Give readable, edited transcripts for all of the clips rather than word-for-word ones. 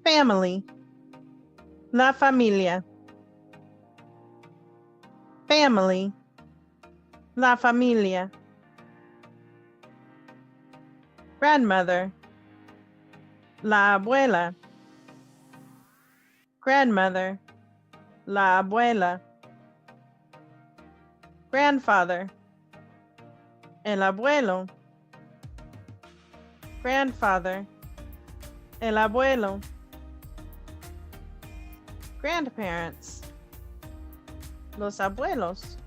Family. La familia. Family. La familia. Grandmother. La abuela. Grandmother. La abuela. Grandfather. El abuelo. Grandfather. El abuelo. Grandparents. Los abuelos.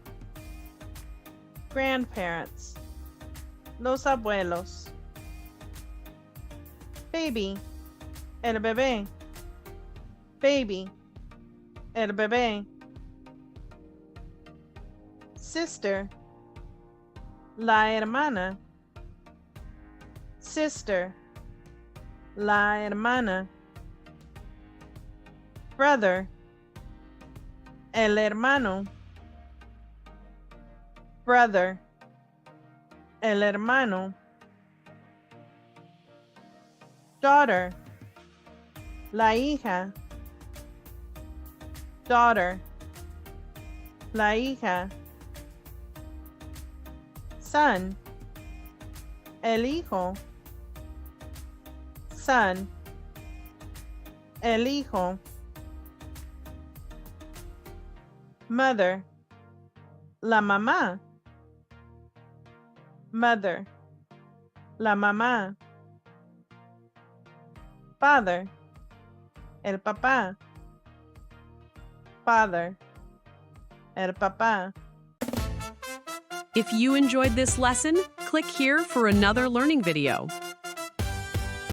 Grandparents. Los abuelos. Baby. El bebé. Baby. El bebé. Sister. La hermana. Sister. La hermana. Brother. El hermano. Brother. El hermano. Daughter. La hija. Daughter. La hija. Son. El hijo. Son. El hijo. Mother. La mamá. Mother. La mamá. Father. El papá. Father. El papá. If you enjoyed this lesson, click here for another learning video.